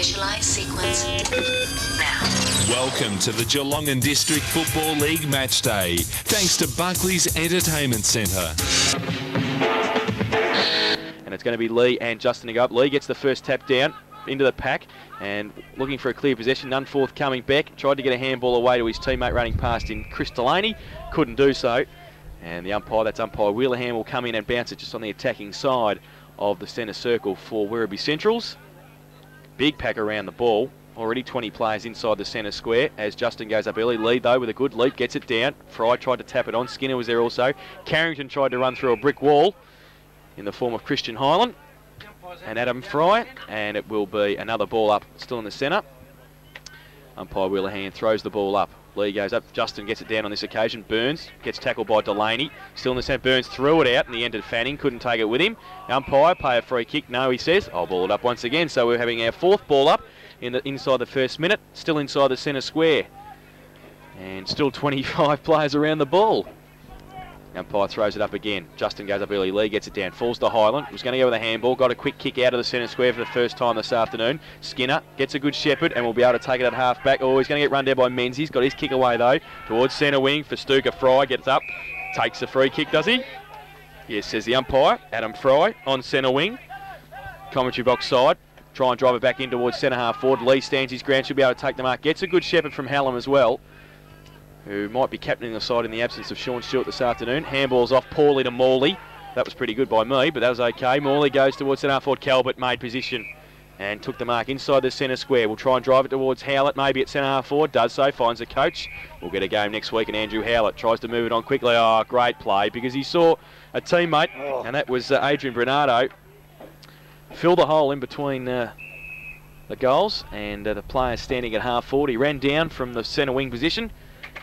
Visualise sequence now. Welcome to the Geelong and District Football League Match Day, thanks to Buckley's Entertainment Centre. And it's going to be Lee and Justin to go up. Lee gets the first tap down into the pack and looking for a clear possession. None forthcoming. Beck tried to get a handball away to his teammate running past in Chris Delaney. Couldn't do so. And the umpire, that's umpire Wheelerham, will come in and bounce it just on the attacking side of the centre circle for Werribee Centrals. Big pack around the ball. Already 20 players inside the centre square as Justin goes up early. Lee, though, with a good leap, gets it down. Fry tried to tap it on. Skinner was there also. Carrington tried to run through a brick wall in the form of Christian Hyland and Adam Fry. And it will be another ball up, still in the centre. Umpire Wheelerham throws the ball up. Lee goes up. Justin gets it down on this occasion. Burns gets tackled by Delaney. Still in the centre. Burns threw it out in the end of Fanning. Couldn't take it with him. Umpire, pay a free kick. No, he says. I'll ball it up once again. So we're having our fourth ball up inside the first minute. Still inside the centre square. And still 25 players around the ball. Umpire throws it up again. Justin goes up early. Lee gets it down. Falls to Hyland. Was going to go with a handball. Got a quick kick out of the centre square for the first time this afternoon. Skinner gets a good shepherd and will be able to take it at half back. Oh, he's going to get run down by Menzies. Got his kick away though. Towards centre wing for Stuka. Fry gets up. Takes the free kick, does he? Yes, says the umpire. Adam Fry on centre wing. Commentary box side. Try and drive it back in towards centre half forward. Lee stands his ground. Should be able to take the mark. Gets a good shepherd from Hallam as well, who might be captaining the side in the absence of Sean Stewart this afternoon. Handball's off poorly to Morley. That was pretty good by me, but that was okay. Morley goes towards centre half forward. Calvert made position and took the mark inside the centre square. We'll try and drive it towards Howlett, maybe at centre half forward. Does so, finds a coach. We'll get a game next week, and Andrew Howlett tries to move it on quickly. Oh, great play, because he saw a teammate, and that was Adrian Bernardo, fill the hole in between the goals, and the player standing at half forward. He ran down from the centre wing position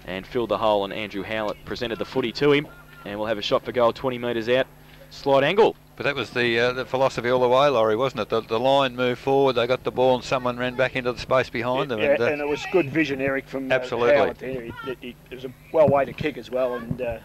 and filled the hole, and Andrew Howlett presented the footy to him, and we'll have a shot for goal 20 metres out, slight angle. But that was the philosophy all the way, Laurie, wasn't it? The line moved forward, they got the ball, and someone ran back into the space behind them. Yeah, and it was good vision, Eric, from absolutely. Howlett there. It was a well-weighted kick as well, and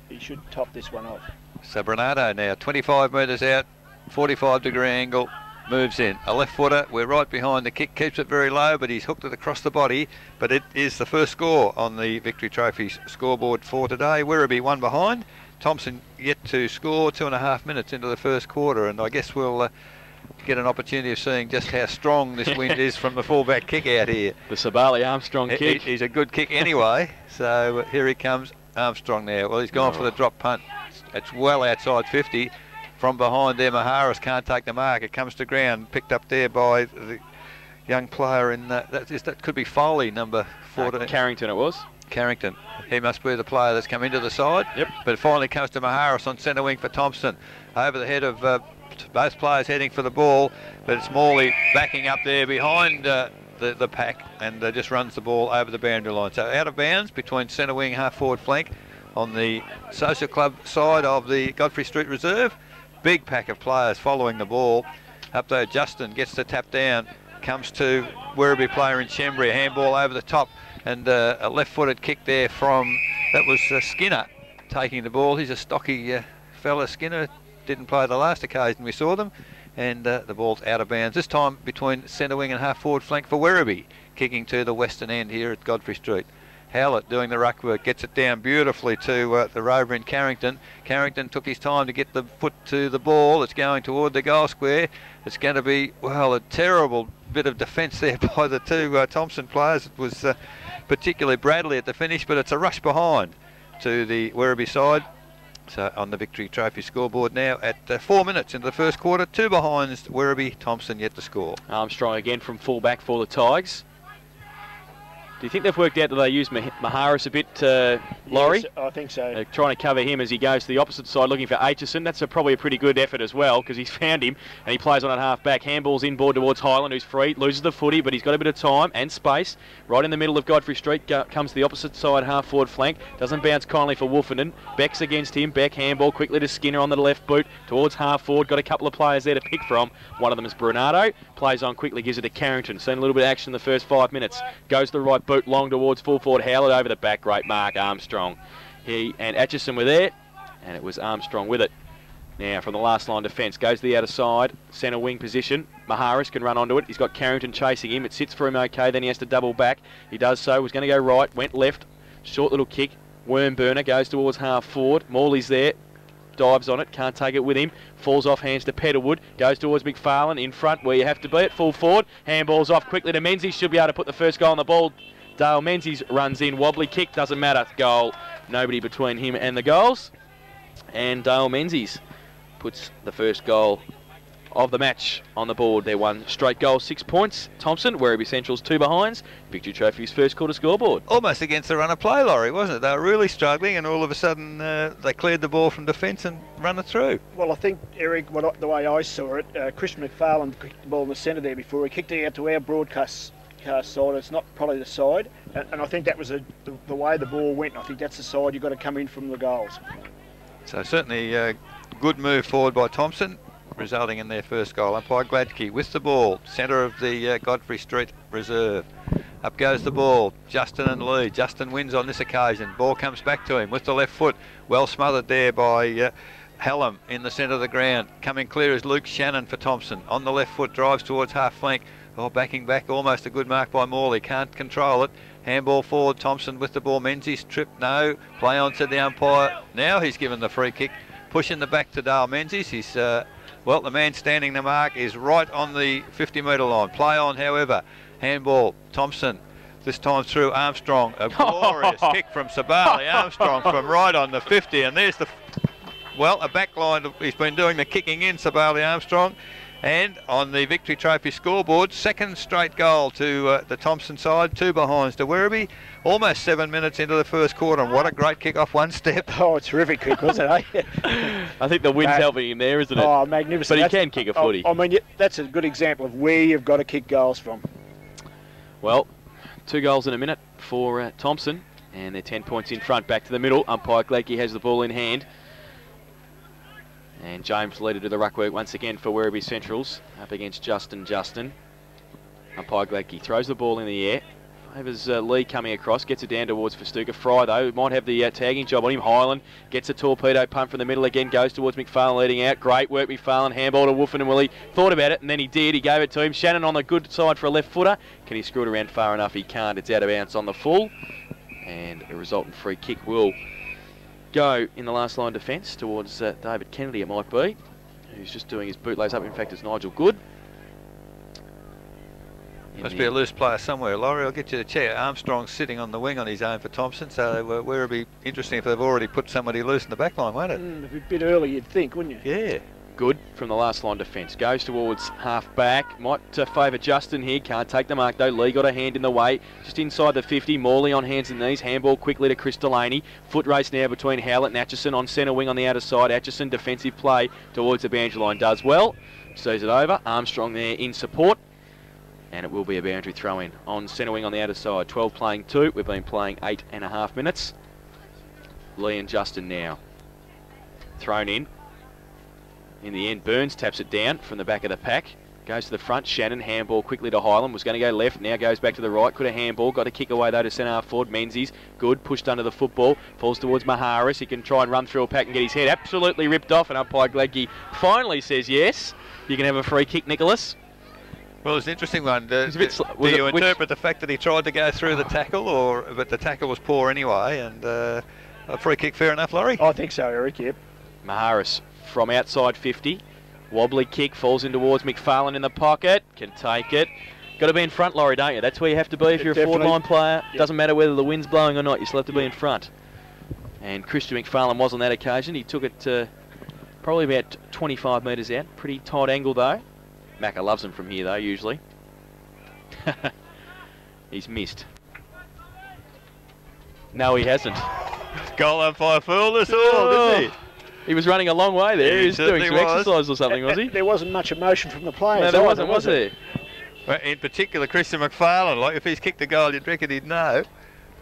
he should top this one off. So Bernardo now, 25 metres out, 45-degree angle, moves in. A left footer, we're right behind the kick, keeps it very low, but he's hooked it across the body. But it is the first score on the Victory Trophies scoreboard for today. Werribee one behind. Thomson yet to score 2.5 minutes into the first quarter, and I guess we'll get an opportunity of seeing just how strong this wind is from the fullback kick out here. The Sabali Armstrong kick. He's a good kick anyway. So here he comes, Armstrong now. Well, he's gone for the drop punt. It's well outside 50. From behind there, Maharis can't take the mark. It comes to ground, picked up there by the young player in that could be Foley, number 14. Carrington it was. Carrington. He must be the player that's come into the side. Yep. But it finally comes to Maharis on centre wing for Thomson. Over the head of both players heading for the ball, but it's Morley backing up there behind the pack and just runs the ball over the boundary line. So out of bounds between centre wing, half forward flank on the Social Club side of the Godfrey Street Reserve. Big pack of players following the ball. Up there, Justin gets the tap down, comes to Werribee player in Chembry, a handball over the top, and a left-footed kick there from, that was Skinner taking the ball. He's a stocky fella, Skinner. Didn't play the last occasion we saw them, and the ball's out of bounds. This time between centre wing and half-forward flank for Werribee, kicking to the western end here at Godfrey Street. Howlett doing the ruck work, gets it down beautifully to the rover in Carrington. Carrington took his time to get the foot to the ball. It's going toward the goal square. It's going to be, well, a terrible bit of defence there by the two Thomson players. It was particularly Bradley at the finish, but it's a rush behind to the Werribee side. So on the Victory Trophy scoreboard now at 4 minutes into the first quarter, 2 behinds, Werribee, Thomson yet to score. Armstrong again from full-back for the Tigers. Do you think they've worked out that they use Maharis a bit, Laurie? Yes, I think so. They're trying to cover him as he goes to the opposite side looking for Aitchison. That's probably a pretty good effort as well, because he's found him and he plays on at half back. Handball's inboard towards Highland, who's free, loses the footy, but he's got a bit of time and space. Right in the middle of Godfrey Street, comes to the opposite side, half forward flank. Doesn't bounce kindly for Wolfenden. Beck's against him. Beck handball quickly to Skinner on the left boot towards half forward. Got a couple of players there to pick from. One of them is Bernardo. Plays on quickly, gives it to Carrington. Seen a little bit of action in the first 5 minutes. Goes to the right boot, long towards full forward. Howlett over the back. Great mark, Armstrong. He and Aitchison were there, and it was Armstrong with it. Now from the last line defence, goes to the outer side, centre wing position. Maharis can run onto it. He's got Carrington chasing him. It sits for him okay, then he has to double back. He does so, was going to go right, went left. Short little kick. Worm burner goes towards half forward. Morley's there. Dives on it, can't take it with him. Falls off hands to Petalwood. Goes towards McFarlane in front where you have to be at full forward. Handballs off quickly to Menzies. Should be able to put the first goal on the ball. Dale Menzies runs in. Wobbly kick, doesn't matter. Goal. Nobody between him and the goals. And Dale Menzies puts the first goal of the match on the board. They're one straight goal, 6 points. Thomson, Werribee Central's 2 behinds. Victory Trophy's first quarter scoreboard. Almost against the run of play, Laurie, wasn't it? They were really struggling, and all of a sudden they cleared the ball from defence and run it through. Well, I think, Eric, the way I saw it, Christian McFarlane kicked the ball in the centre there before. He kicked it out to our broadcast side. It's not probably the side. And I think that was the way the ball went. I think that's the side you've got to come in from the goals. So certainly a good move forward by Thomson, resulting in their first goal. Umpire Gladkey with the ball, centre of the Godfrey Street Reserve. Up goes the ball, Justin and Lee. Justin wins on this occasion. Ball comes back to him with the left foot. Well smothered there by Hallam in the centre of the ground. Coming clear is Luke Shannon for Thomson. On the left foot, drives towards half flank. Oh, backing back, almost a good mark by Morley. Can't control it. Handball forward, Thomson with the ball. Menzies trip, no. Play on, said the umpire. Now he's given the free kick. Pushing the back to Dale Menzies. He's, well, the man standing the mark is right on the 50-metre line. Play on, however. Handball, Thomson. This time through Armstrong. A glorious kick from Sabali Armstrong from right on the 50. And there's the, well, a back line. He's been doing the kicking in, Sabali Armstrong. And on the Victory Trophy scoreboard, second straight goal to the Thomson side, 2 behinds to Werribee. Almost 7 minutes into the first quarter, and what a great kick off one step. Oh, terrific kick, wasn't it? I think the wind's helping him there, isn't it? Oh, magnificent. But he can kick a footy. I mean, that's a good example of where you've got to kick goals from. Well, 2 goals in a minute for Thomson, and they're 10 points in front. Back to the middle. Umpire Gladkey has the ball in hand. And James Leader to the ruck work once again for Werribee Centrals. Up against Justin. Umpire Gladkey throws the ball in the air. Favours Lee coming across. Gets it down towards Festuca. Fry, though, might have the tagging job on him. Highland gets a torpedo punt from the middle again. Goes towards McFarlane leading out. Great work, McFarlane. Handball to Wolfen and Willie. Thought about it, and then he did. He gave it to him. Shannon on the good side for a left footer. Can he screw it around far enough? He can't. It's out of bounds on the full. And a resultant free kick will go in the last line defence towards David Kennedy, it might be, who's just doing his bootlays up. In fact, it's Nigel Good. Must be a loose player somewhere, Laurie. I'll get you to check. Armstrong's sitting on the wing on his own for Thomson, so where it'd be interesting if they've already put somebody loose in the back line, won't it? A bit early, you'd think, wouldn't you? Yeah. Good from the last line defence. Goes towards half back. Might favour Justin here. Can't take the mark though. Lee got a hand in the way. Just inside the 50. Morley on hands and knees. Handball quickly to Chris Delaney. Foot race now between Howlett and Atchison on centre wing on the outer side. Atchison defensive play towards the boundary line. Does well. Sees it over. Armstrong there in support. And it will be a boundary throw in on centre wing on the outer side. 12 playing 2. We've been playing 8.5 minutes. Lee and Justin now. Thrown in. In the end, Burns taps it down from the back of the pack. Goes to the front. Shannon, handball quickly to Highland. Was going to go left. Now goes back to the right. Could have handball. Got a kick away though to centre half forward. Menzies. Good. Pushed under the football. Falls towards Maharis. He can try and run through a pack and get his head absolutely ripped off. And umpire Gladkey finally says yes. You can have a free kick, Nicholas. Well, it's an interesting one. Do you interpret the fact that he tried to go through the tackle, but the tackle was poor anyway, and a free kick fair enough, Laurie? I think so, Eric, yep. Maharis from outside 50. Wobbly kick, falls in towards McFarlane in the pocket. Can take it. Got to be in front, Laurie, don't you? That's where you have to be if you're a forward-line player. Yep. Doesn't matter whether the wind's blowing or not, you still have to be in front. And Christian McFarlane was on that occasion. He took it probably about 25 metres out. Pretty tight angle, though. Macca loves him from here, though, usually. He's missed. No, he hasn't. Goal umpire fooled us all, didn't he? He was running a long way there. He was doing some exercise or something, was he? There wasn't much emotion from the players. No, there wasn't, was there? Well, in particular, Christian McFarlane. Like, if he's kicked a goal, you'd reckon he'd know.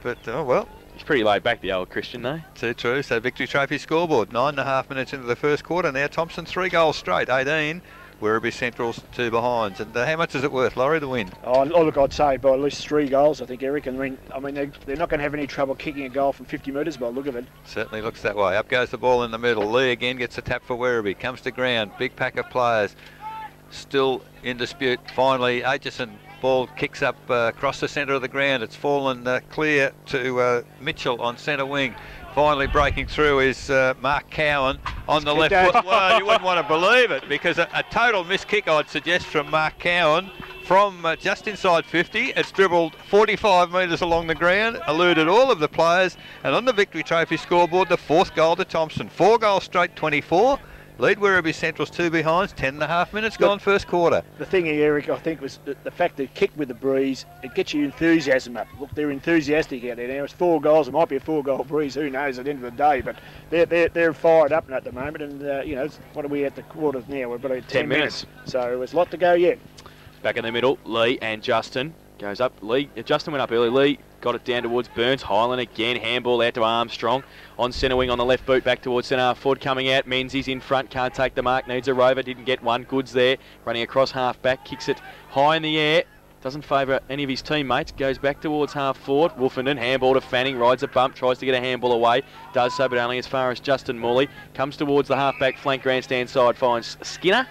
But, oh well. He's pretty laid back, the old Christian, though. Too true. So, Victory Trophy scoreboard. 9.5 minutes into the first quarter. Now, Thomson 3 goals straight. 18. Werribee Central's 2 behinds. And how much is it worth, Laurie, the win? Oh, look, I'd say by at least 3 goals, I think, Eric. And I mean, they're not going to have any trouble kicking a goal from 50 metres by the look of it. Certainly looks that way. Up goes the ball in the middle. Lee again gets a tap for Werribee. Comes to ground. Big pack of players still in dispute. Finally, Aitchison ball kicks up across the centre of the ground. It's fallen clear to Mitchell on centre wing. Finally breaking through is Mark Cowan on the left foot. Well, you wouldn't want to believe it, because a total missed kick, I'd suggest, from Mark Cowan from just inside 50. It's dribbled 45 metres along the ground, eluded all of the players, and on the Victory Trophy scoreboard, the 4th goal to Thomson. 4 goals straight, 24. Lead Werribee Central's 2 behinds, 10.5 minutes gone first quarter. The thing here, Eric, I think, was the fact that kick with the breeze, it gets your enthusiasm up. Look, they're enthusiastic out there now. It's 4 goals. It might be a 4-goal breeze. Who knows at the end of the day? But they're fired up at the moment. And, what are we at the quarters now? We're about 10 minutes. So there's a lot to go yet. Back in the middle, Lee and Justin. Goes up. Justin went up early. Lee got it down towards Burns. Highland again. Handball out to Armstrong. On centre wing on the left boot. Back towards centre half forward. Coming out. Menzies in front. Can't take the mark. Needs a rover. Didn't get one. Goods there. Running across half back. Kicks it high in the air. Doesn't favour any of his teammates. Goes back towards half forward. Wolfenden. Handball to Fanning. Rides a bump. Tries to get a handball away. Does so, but only as far as Justin Morley. Comes towards the half back flank grandstand side. Finds Skinner.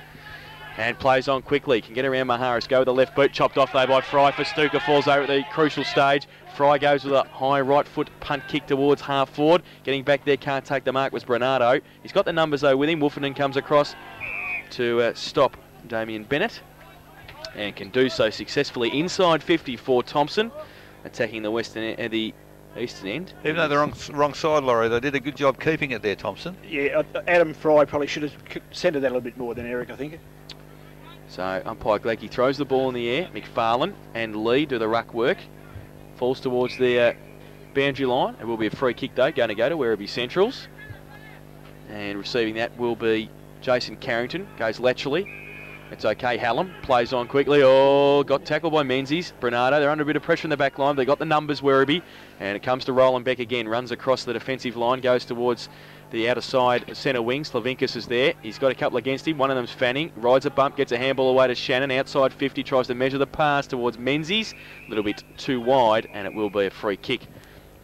And plays on quickly. Can get around Maharis. Go with the left boot. Chopped off though by Fry. For Stuka falls over at the crucial stage. Fry goes with a high right foot punt kick towards half forward. Getting back there, can't take the mark, was Bernardo. He's got the numbers though with him. Wolfenden comes across to stop Damien Bennett. And can do so successfully inside 50 for Thomson. Attacking the the eastern end. Even though they're wrong side, Laurie, they did a good job keeping it there, Thomson. Yeah, Adam Fry probably should have centred that a little bit more than Eric, I think. So umpire Gleckie throws the ball in the air. McFarlane and Lee do the ruck work. Falls towards the boundary line. It will be a free kick though, going to go to Werribee Centrals. And receiving that will be Jason Carrington. Goes laterally. It's okay. Hallam plays on quickly. Oh, got tackled by Menzies. Bernardo, they're under a bit of pressure in the back line. They got the numbers, Werribee. And it comes to Roland Beck again. Runs across the defensive line. Goes towards the outer side centre wing. Slavinkas is there. He's got a couple against him. One of them's Fanning. Rides a bump. Gets a handball away to Shannon. Outside 50. Tries to measure the pass towards Menzies. A little bit too wide. And it will be a free kick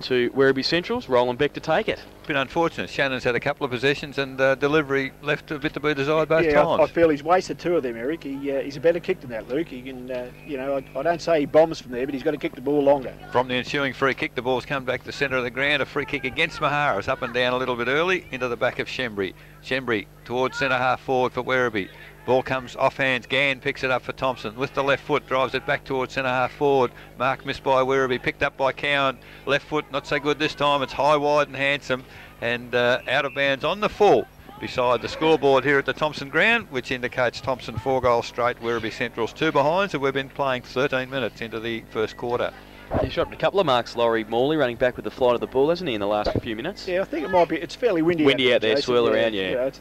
to Werribee Centrals. Roland Beck to take it. Been unfortunate. Shannon's had a couple of possessions and delivery left a bit to be desired both times. I feel he's wasted 2 of them, Eric. He's a better kick than that, Luke. He can, I don't say he bombs from there, but he's got to kick the ball longer. From the ensuing free kick, the ball's come back to the centre of the ground. A free kick against Maharis, up and down a little bit early into the back of Shembry. Shembry towards centre half forward for Werribee. Ball comes off hands. Gann picks it up for Thomson with the left foot, drives it back towards centre half forward. Mark missed by Werribee, picked up by Cowan. Left foot not so good this time. It's high, wide and handsome, and out of bounds on the full beside the scoreboard here at the Thomson ground, which indicates Thomson 4 goals straight, Werribee Central's 2 behinds, and we've been playing 13 minutes into the first quarter. He shot a couple of marks, Laurie Morley, running back with the flight of the ball, hasn't he, in the last few minutes? Yeah, I think it might be. It's fairly windy out there, Jason. swirl around, yeah.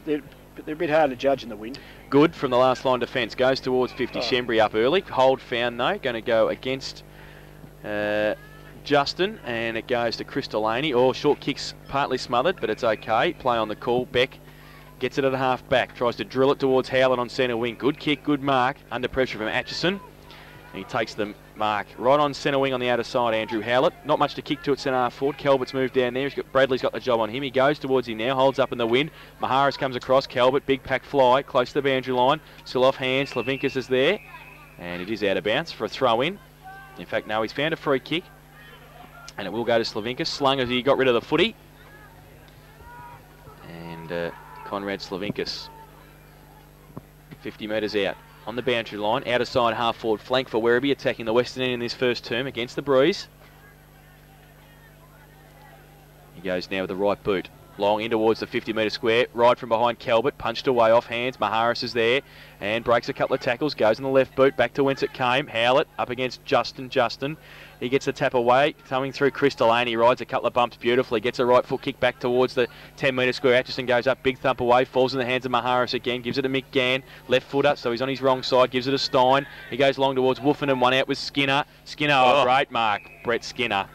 They're a bit hard to judge in the wind. Good from the last line defence. Goes towards 50. Shembry up early. Hold found though. Going to go against Justin, and it goes to Chris Delaney. Short kicks partly smothered, but it's okay. Play on the call. Beck gets it at the half back. Tries to drill it towards Howland on centre wing. Good kick, good mark. Under pressure from Atchison. And he takes the mark right on centre wing on the outer side, Andrew Howlett. Not much to kick to at centre half forward. Calvert's moved down there. Bradley's got the job on him. He goes towards him now, holds up in the wind. Maharis comes across. Calvert, big pack fly, close to the boundary line. Still off hands. Slavinkas is there. And it is out of bounds for a throw in. In fact, no, he's found a free kick. And it will go to Slavinkas. Slung as he got rid of the footy. And Conrad Slavinkas, 50 metres out. On the boundary line, outer side half forward flank for Werribee, attacking the western end in this first term against the breeze. He goes now with the right boot. Long in towards the 50 metre square. Right from behind Calvert. Punched away off hands. Maharis is there and breaks a couple of tackles. Goes in the left boot. Back to whence it came. Howlett up against Justin. He gets the tap away. Coming through Chris Delaney. Rides a couple of bumps beautifully. Gets a right foot kick back towards the 10 metre square. Atchison goes up. Big thump away. Falls in the hands of Maharis again. Gives it to Mick Gann. Left footer. So he's on his wrong side. Gives it to Stein. He goes long towards Wolfenden. One out with Skinner. Great mark. Brett Skinner.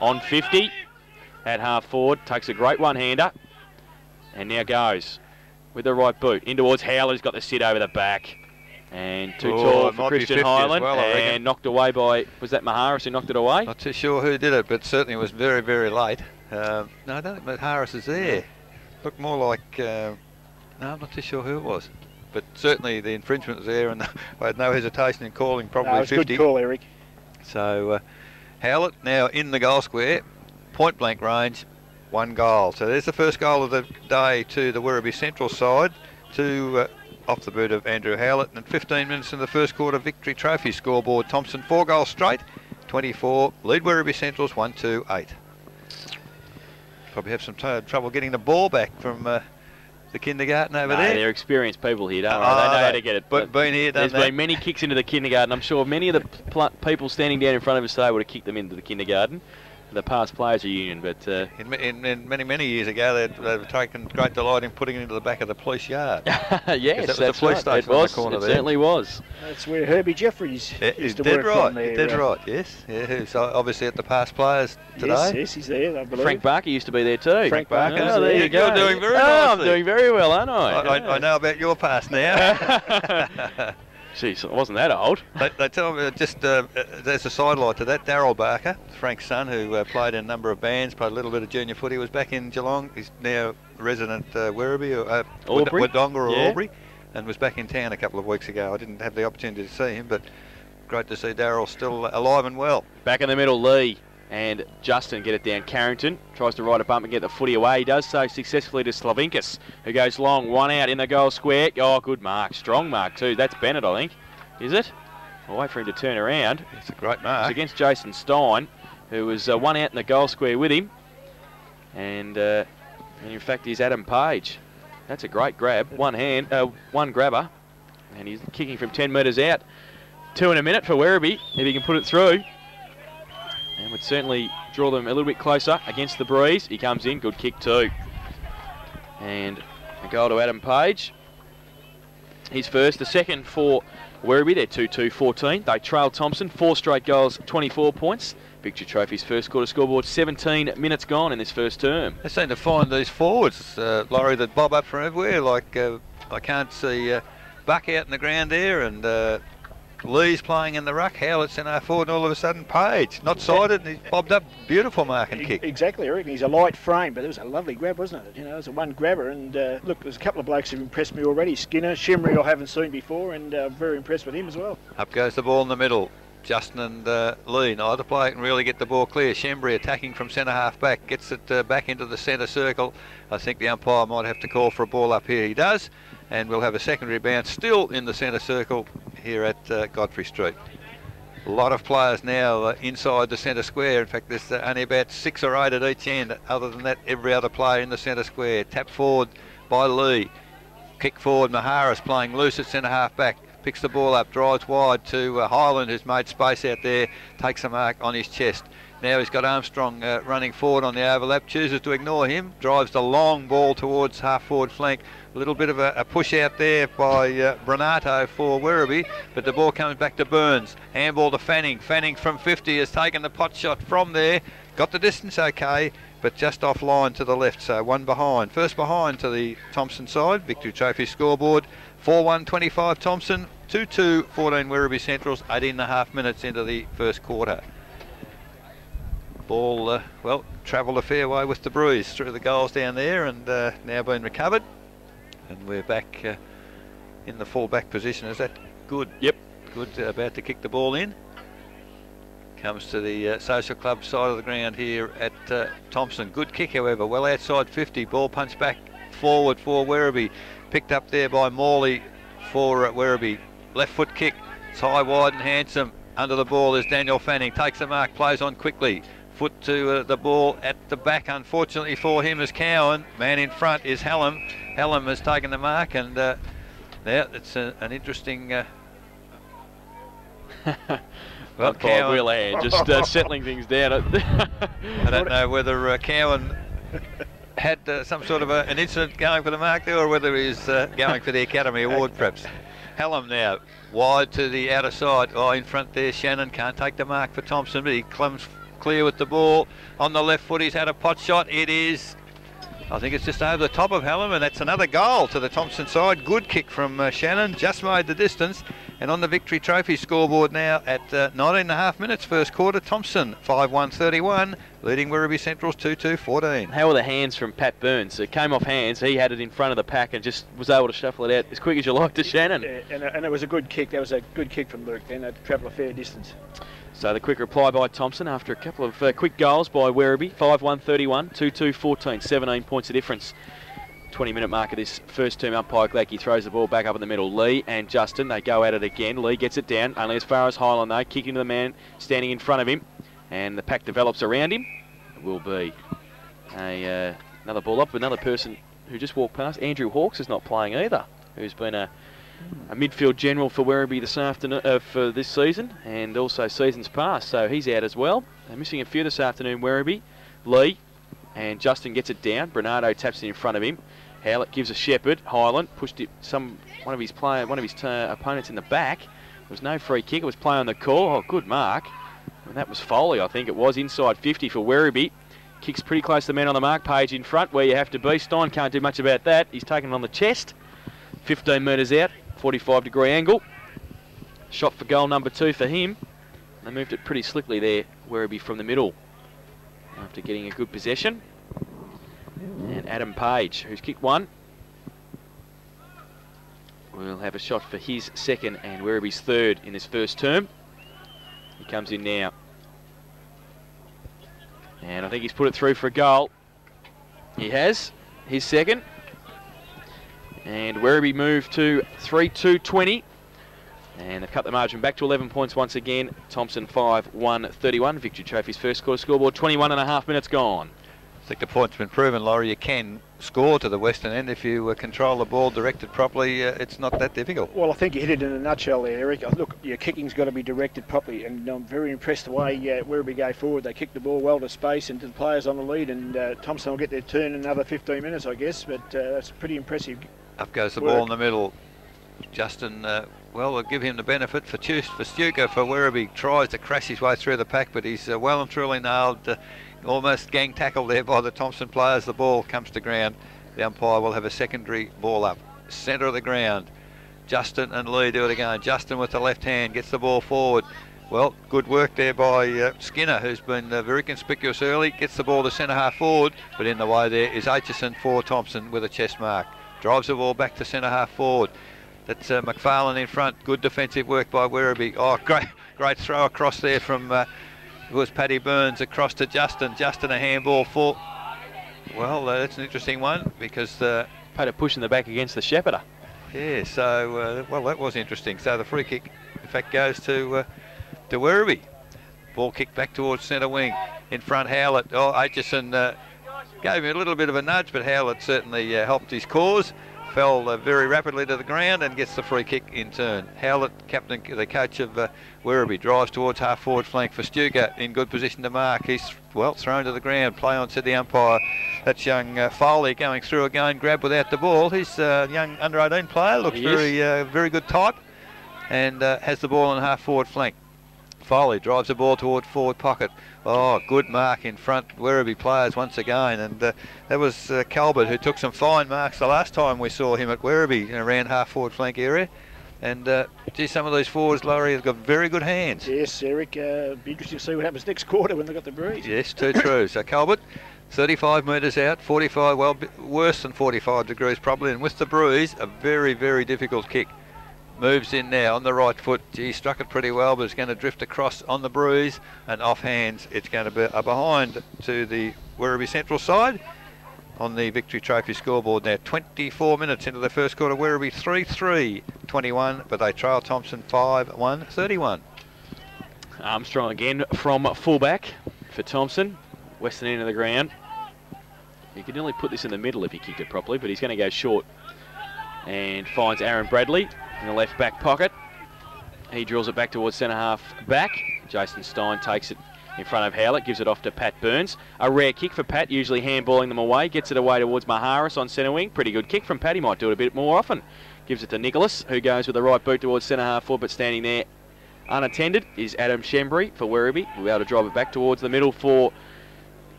On 50. At half forward. Takes a great one-hander. And now goes with the right boot. In towards Howlett. He's got the sit over the back. And too tall it for might be Christian 50 as Highland, well, I reckon. and knocked away by, was that Maharis who knocked it away? Not too sure who did it, but certainly was very, very late. No, I don't think Harris is there. Looked more like, no, I'm not too sure who it was. But certainly the infringement was there, and I had no hesitation in calling probably No, it's 50. good call, Eric. So Howlett now in the goal square, point blank range, 1 goal. So there's the first goal of the day to the Werribee Central side, off the boot of Andrew Howlett, and 15 minutes in the first quarter victory trophy scoreboard. Thomson 4 goals straight, 24, lead Werribee Centrals 1-2-8. Probably have some trouble getting the ball back from the kindergarten over there. They're experienced people here, don't worry. They know how to get it. But been here, done There's that. been many kicks into the kindergarten. I'm sure many of the people standing down in front of us today would have kicked them into the kindergarten, the past players reunion. But in many years ago, they've taken great delight in putting it into the back of the police yard. yes, that was that's the police right. It station on the was. corner It there. certainly was. That's where Herbie Jeffries used to Dead work right, from there. dead right, yes. Yeah, who's obviously at the past players today. Yes, he's there, I believe. Frank Barker used to be there too. Frank Barker's Oh, there there. you go. You're doing very I'm nicely. doing very well, aren't I? I know about your past now. Jeez, it wasn't that old. They tell me, there's a sidelight to that. Darryl Barker, Frank's son, who played in a number of bands, played a little bit of junior footy, was back in Geelong. He's now resident Werribee, or Albury? Wodonga or Yeah. Albury, and was back in town a couple of weeks ago. I didn't have the opportunity to see him, but great to see Darryl still alive and well. Back in the middle, Lee and Justin get it down. Carrington tries to ride a bump and get the footy away. He does so successfully to Slavinkas, who goes long, 1 out in the goal square. Oh, good mark. Strong mark too. That's Bennett, I think. Is it? I'll wait for him to turn around. It's a great It's mark. against Jason Stein, who was 1 out in the goal square with him. And in fact, he's Adam Page. That's a great grab. One grabber. And he's kicking from 10 metres out. 2 in a minute for Werribee, if he can put it through. And would certainly draw them a little bit closer against the breeze. He comes in, good kick too. And a goal to Adam Page. He's first. The second for Werribee, they're 2-2-14. They trailed Thomson, 4 straight goals, 24 points. Victory Trophy's first quarter scoreboard, 17 minutes gone in this first term. They seem to find these forwards, Laurie, that bob up from everywhere. Like I can't see Buck out in the ground there, and Lee's playing in the ruck. Howlett's in our forward, and all of a sudden Page, not sided, and he's bobbed up. Beautiful mark and kick. Exactly, Eric. He's a light frame, but it was a lovely grab, wasn't it? You know, it was a one grabber, and look, there's a couple of blokes who've impressed me already. Skinner, Shimry, I haven't seen before, and very impressed with him as well. Up goes the ball in the middle. Justin and Lee, neither player can really get the ball clear. Shembry attacking from centre half back, gets it back into the centre circle. I think the umpire might have to call for a ball up here. He does, and we'll have a secondary bounce still in the centre circle here at Godfrey Street. A lot of players now inside the centre square. In fact, there's only about 6 or 8 at each end. Other than that, every other player in the centre square. Tap forward by Lee. Kick forward, Maharis playing loose at centre half back. Picks the ball up, drives wide to Highland, who's made space out there, takes a mark on his chest. Now he's got Armstrong running forward on the overlap, chooses to ignore him, drives the long ball towards half-forward flank. A little bit of a push out there by Branato for Werribee, but the ball comes back to Burns. Handball to Fanning. Fanning from 50 has taken the pot shot from there. Got the distance okay, but just offline to the left, so one behind. First behind to the Thomson side. Victory Trophy scoreboard, 4-1-25 Thomson, 2-2-14 Werribee Centrals, 18.5 minutes into the first quarter. Ball, travelled a fair way with the breeze through the goals down there, and now been recovered. And we're back in the full-back position. Is that good? Yep. Good, about to kick the ball in. Comes to the social club side of the ground here at Thomson. Good kick, however, well outside 50. Ball punched back forward for Werribee. Picked up there by Morley for Werribee. Left foot kick. It's high, wide and handsome. Under the ball is Daniel Fanning. Takes the mark, plays on quickly. Foot to the ball at the back, unfortunately for him, is Cowan. Man in front is Hallam. Hallam has taken the mark, and there it's an interesting... Well, Cowan, Will Hand just settling things down. I don't know whether Cowan had some sort of an incident going for the mark there, or whether he's going for the Academy Award perhaps. Hallam now, wide to the outer side. Oh, in front there, Shannon can't take the mark for Thomson, but he comes clear with the ball. On the left foot, he's had a pot shot. It is I think it's just over the top of Hallam, and that's another goal to the Thomson side. Good kick from Shannon, just made the distance. And on the Victory Trophy scoreboard now at 19.5 minutes, first quarter, Thomson 5-1-31, leading Werribee Central's 2-2-14. How were the hands from Pat Burns? It came off hands. He had it in front of the pack and just was able to shuffle it out as quick as you like to Shannon. Yeah, and it was a good kick. That was a good kick from Luke then. It travelled a fair distance. So the quick reply by Thomson after a couple of quick goals by Werribee. 5-1-31, 2-2-14, 17 points of difference. 20-minute mark of this first term. Umpire Gladkey throws the ball back up in the middle. Lee and Justin, they go at it again. Lee gets it down, only as far as Highland though. Kicking to the man standing in front of him. And the pack develops around him. It will be another ball up. Another person who just walked past. Andrew Hawkes is not playing either, who's been a midfield general for Werribee this afternoon, for this season, and also seasons past, so he's out as well. They're missing a few this afternoon, Werribee. Lee and Justin gets it down. Bernardo taps it in front of him. Howlett gives a Shepherd. Highland pushed it one of his opponents in the back. There was no free kick. It was play on the call. Oh, good mark. And that was Foley, I think it was, inside 50 for Werribee. Kicks pretty close to the man on the mark. Page in front where you have to be. Stein can't do much about that. He's taken it on the chest. 15 metres out. 45-degree angle. Shot for goal number 2 for him. They moved it pretty slickly there, Werribee from the middle, after getting a good possession. And Adam Page, who's kicked one, will have a shot for his second and Werribee's third in this first term. He comes in now. And I think he's put it through for a goal. He has. His second. And Werribee move to 3-2-20. And they've cut the margin back to 11 points once again. Thomson 5-1-31. Victory Trophy's first quarter scoreboard, 21.5 minutes gone. I think the point's been proven, Laurie. You can score to the western end if you control the ball, directed properly. It's not that difficult. Well, I think you hit it in a nutshell there, Eric. Look, your kicking's got to be directed properly, and I'm very impressed the way Werribee go forward. They kick the ball well to space and to the players on the lead, and Thomson will get their turn in another 15 minutes, I guess, but that's pretty impressive. Up goes the ball in the middle. Justin, well, we'll give him the benefit for Stuka. For Werribee, tries to crash his way through the pack, but he's well and truly nailed. Almost gang tackled there by the Thomson players. The ball comes to ground. The umpire will have a secondary ball up. Centre of the ground. Justin and Lee do it again. Justin with the left hand gets the ball forward. Well, good work there by Skinner, who's been very conspicuous early. Gets the ball to centre half forward, but in the way there is Aitchison for Thomson with a chest mark. Drives the ball back to centre half forward. That's McFarlane in front. Good defensive work by Werribee. Oh, great throw across there from it was Paddy Burns across to Justin. Justin a handball for. Well, that's an interesting one because Paid a push in the back against the Shepherder. Yeah, so well, that was interesting. So the free kick, in fact, goes to Werribee. Ball kicked back towards centre wing. In front, Howlett. Oh, Aitchison gave him a little bit of a nudge, but Howlett certainly helped his cause. Fell very rapidly to the ground and gets the free kick in turn. Howlett, captain, the coach of Werribee, drives towards half forward flank for Stuka in good position to mark. He's well thrown to the ground. Play on, said the umpire. That's young Foley going through again, grab without the ball. He's a young under 18 player, looks very good type, and has the ball on half forward flank. Foley drives the ball toward forward pocket. Oh, good mark in front. Werribee players once again, and that was Calbert, who took some fine marks the last time we saw him at Werribee around half forward flank area. And gee, some of these forwards, Laurie, have got very good hands. Yes, Eric. Be interesting to see what happens next quarter when they've got the breeze. Yes, too true. So Calbert, 35 metres out, 45, well, worse than 45 degrees probably, and with the breeze, a very, very difficult kick. Moves in now on the right foot. He struck it pretty well, but it's going to drift across on the breeze and off hands. It's going to be a behind to the Werribee Central side on the Victory Trophy scoreboard now. 24 minutes into the first quarter. Werribee 3-3-21, but they trail Thomson 5-1-31. Armstrong again from fullback for Thomson. Western end of the ground. He could only put this in the middle if he kicked it properly, but he's going to go short and finds Aaron Bradley in the left back pocket. He drills it back towards centre half back. Jason Stein takes it in front of Howlett, gives it off to Pat Burns. A rare kick for Pat, usually handballing them away. Gets it away towards Maharis on centre wing. Pretty good kick from Pat. He might do it a bit more often. Gives it to Nicholas, who goes with the right boot towards centre half forward, but standing there unattended is Adam Shembry for Werribee. We'll be able to drive it back towards the middle for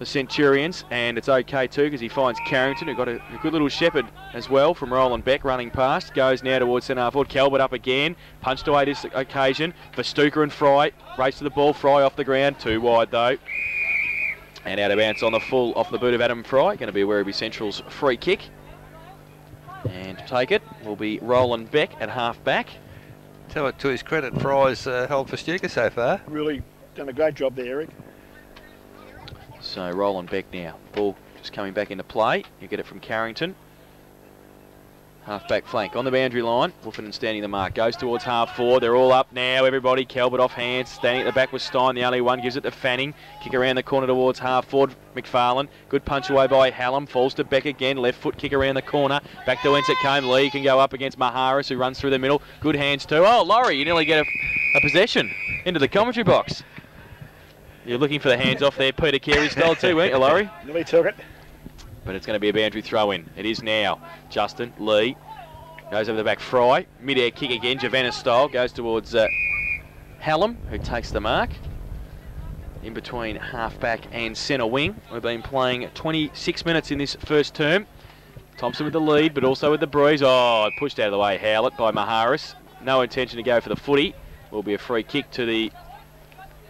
the Centurions, and it's okay too because he finds Carrington, who got a good little shepherd as well from Roland Beck running past. Goes now towards centre half forward. Calvert up again, punched away this occasion for Stuka and Fry. Race to the ball, Fry off the ground, too wide though. And out of bounds on the full off the boot of Adam Fry. Going to be Werribee Central's free kick. And to take it will be Roland Beck at half back. Tell it to his credit, Fry's held for Stuka so far. Really done a great job there, Eric. So Roland Beck now. Ball just coming back into play. You get it from Carrington. Half-back flank on the boundary line. Wolfenden standing the mark. Goes towards half forward. They're all up now. Everybody. Calvert off hands. Standing at the back with Stein. The only one. Gives it to Fanning. Kick around the corner towards half forward. McFarlane. Good punch away by Hallam. Falls to Beck again. Left foot kick around the corner. Back to whence it came. Lee can go up against Maharis, who runs through the middle. Good hands too. Oh, Laurie, you nearly get a possession into the commentary box. You're looking for the hands off there, Peter Carey style too, weren't you, Laurie? Nearly took it. But it's going to be a boundary throw in. It is now. Justin Lee goes over the back. Fry. Mid-air kick again. Javanna style. Goes towards Hallam, who takes the mark. In between half-back and centre wing. We've been playing 26 minutes in this first term. Thomson with the lead, but also with the breeze. Oh, pushed out of the way. Howlett by Maharis. No intention to go for the footy. Will be a free kick to the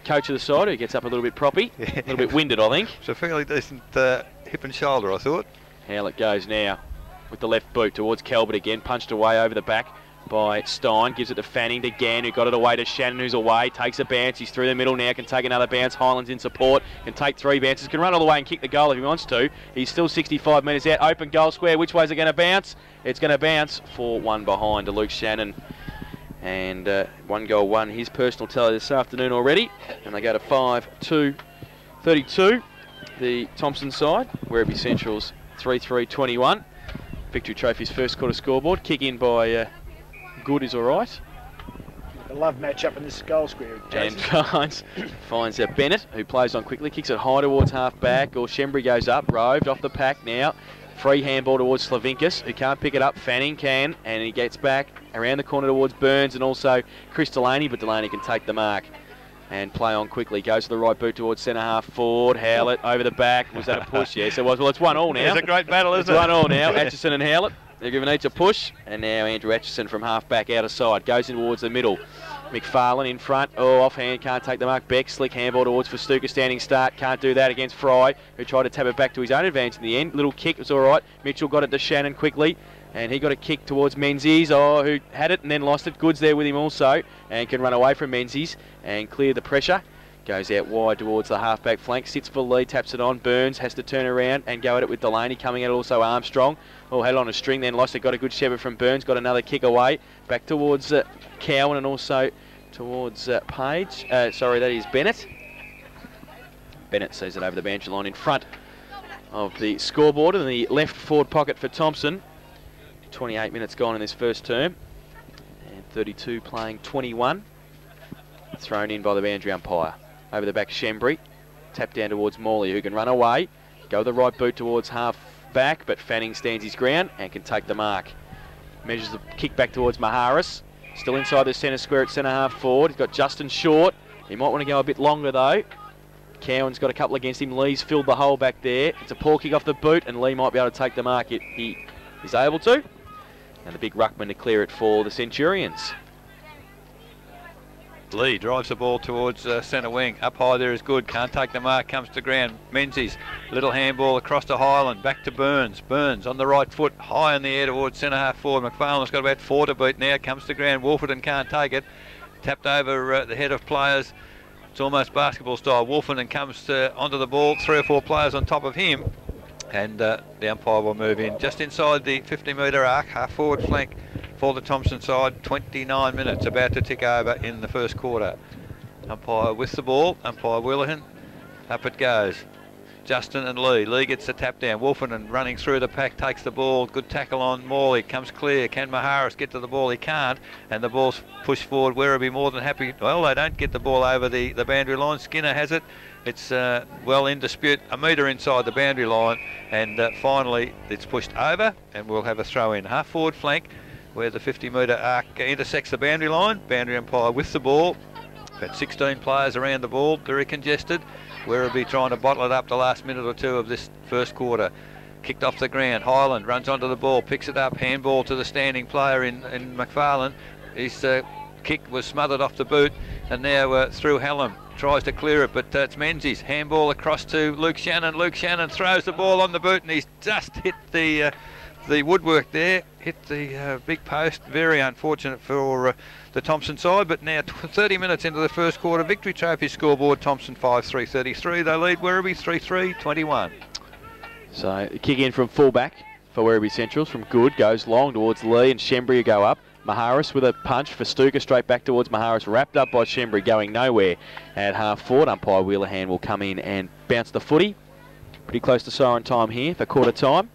coach of the side, who gets up a little bit proppy. A little bit winded, I think. It's a fairly decent hip and shoulder, I thought. Howlett goes now with the left boot towards Calvert again. Punched away over the back by Stein. Gives it to Fanning to Gann, who got it away to Shannon, who's away. Takes a bounce. He's through the middle now. Can take another bounce. Highlands in support. Can take 3 bounces. Can run all the way and kick the goal if he wants to. He's still 65 metres out. Open goal square. Which way is it going to bounce? It's going to bounce for 1 behind to Luke Shannon. And 1 goal, 1 his personal tally this afternoon already. And they go to 5-2-32. The Thomson side. Werribee Central's 3-3-21. Victory Trophy's first quarter scoreboard. Kick in by Good is all right. A love match up in this goal square, Jason. And finds Bennett, who plays on quickly. Kicks it high towards half back. Or Shembry goes up. Roved off the pack now. Free handball towards Slavinkas, who can't pick it up. Fanning can, and he gets back around the corner towards Burns and also Chris Delaney, but Delaney can take the mark and play on quickly. Goes to the right boot towards centre half forward. Howlett over the back. Was that a push? Yes, it was. Well, it's 1-1 now. It's a great battle, isn't it? It's 1-1 now. Atchison and Howlett. They're giving each a push. And now Andrew Atchison from half back out of side. Goes in towards the middle. McFarlane in front. Oh, offhand. Can't take the mark. Beck. Slick handball towards Festuca. Standing start. Can't do that against Fry, who tried to tap it back to his own advantage in the end. Little kick was all right. Mitchell got it to Shannon quickly. And he got a kick towards Menzies, who had it and then lost it. Good's there with him also. And can run away from Menzies and clear the pressure. Goes out wide towards the half-back flank. Sits for Lee. Taps it on. Burns has to turn around and go at it with Delaney. Coming out also Armstrong. Oh, had it on a string, then lost it. Got a good shepherd from Burns. Got another kick away. Back towards Cowan and also towards Page. Sorry, that is Bennett. Bennett sees it over the boundary line in front of the scoreboard in the left forward pocket for Thomson. 28 minutes gone in this first term. And 32 playing 21. Thrown in by the boundary umpire. Over the back, Shembry. Tap down towards Morley, who can run away. Go the right boot towards half back, but Fanning stands his ground and can take the mark. Measures the kick back towards Maharis. Still inside the centre square at centre half forward. He's got Justin short. He might want to go a bit longer though. Cowan's got a couple against him. Lee's filled the hole back there. It's a poor kick off the boot, and Lee might be able to take the mark. He is able to. And the big ruckman to clear it for the Centurions. Lee drives the ball towards centre wing. Up high there is Good. Can't take the mark. Comes to ground. Menzies. Little handball across to Highland. Back to Burns. Burns on the right foot. High in the air towards centre half forward. McFarlane's got about 4 to beat now. Comes to ground. Wolfenden can't take it. Tapped over the head of players. It's almost basketball style. Wolfenden comes onto the ball. 3 or 4 players on top of him. And the umpire will move in just inside the 50-metre arc. Half forward flank for the Thomson side. 29 minutes about to tick over in the first quarter. Umpire with the ball. Umpire Willihan. Up it goes. Justin and Lee. Lee gets the tap down. Wolfenden running through the pack, takes the ball. Good tackle on Morley. Comes clear. Can Maharis get to the ball? He can't. And the ball's pushed forward. Werribee more than happy. Well, they don't get the ball over the boundary line. Skinner has it. It's well in dispute. A metre inside the boundary line. And finally, it's pushed over. And we'll have a throw in. Half forward flank where the 50-metre arc intersects the boundary line. Boundary umpire with the ball. Got 16 players around the ball, very congested. Werribee trying to bottle it up the last minute or two of this first quarter. Kicked off the ground. Highland runs onto the ball, picks it up, handball to the standing player in McFarlane. His kick was smothered off the boot, and now through Hallam. Tries to clear it, but it's Menzies. Handball across to Luke Shannon. Luke Shannon throws the ball on the boot, and he's just hit the woodwork there. Hit the big post. Very unfortunate for the Thomson side, but now 30 minutes into the first quarter. Victory Trophy scoreboard, Thomson 5-3-33. They lead Werribee 3-3-21. So kick in from fullback for Werribee Centrals from Good. Goes long towards Lee, and Shembry go up. Maharis with a punch for Stuka, straight back towards Maharis, wrapped up by Shembry, going nowhere at half forward. Umpire Wheelerhand will come in and bounce the footy. Pretty close to siren time here for quarter time.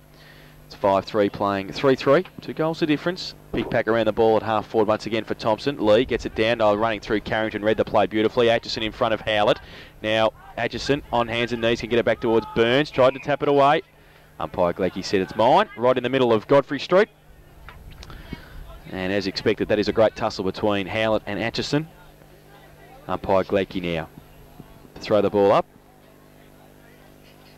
It's 5-3 playing 3-3. 2 goals the difference. Big pack around the ball at half forward once again for Thomson. Lee gets it down, running through Carrington. Read the play beautifully. Atchison in front of Howlett. Now Atchison on hands and knees can get it back towards Burns. Tried to tap it away. Umpire Glecky said it's mine. Right in the middle of Godfrey Street. And as expected, that is a great tussle between Howlett and Atchison. Umpire Glecky now to throw the ball up.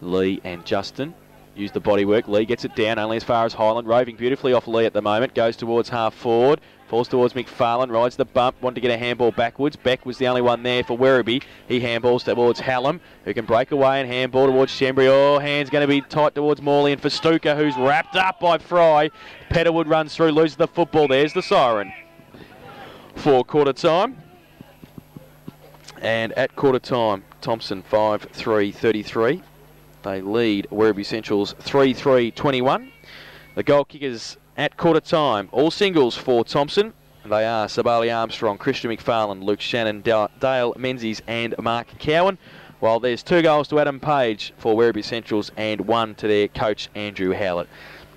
Lee and Justin use the body work. Lee gets it down only as far as Highland. Roving beautifully off Lee at the moment. Goes towards half forward. Falls towards McFarlane. Rides the bump. Wanted to get a handball backwards. Beck was the only one there for Werribee. He handballs towards Hallam, who can break away and handball towards Shembry. Oh, hands going to be tight towards Morley, and for Stuka, who's wrapped up by Fry. Petterwood runs through, loses the football. There's the siren for quarter time. And at quarter time, Thomson 5-3-33. They lead Werribee Centrals 3-3-21. The goal kickers at quarter time, all singles for Thomson. They are Sabali Armstrong, Christian McFarlane, Luke Shannon, Dale Menzies and Mark Cowan. While there's 2 goals to Adam Page for Werribee Centrals and 1 to their coach Andrew Howlett.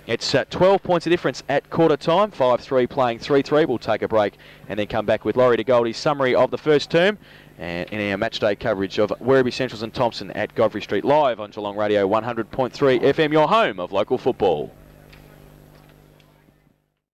It's 12 points of difference at quarter time, 5-3 playing 3-3. We'll take a break and then come back with Laurie DeGoldie's summary of the first term and in our match day coverage of Werribee Centrals and Thomson at Godfrey Street, live on Geelong Radio 100.3 FM, your home of local football.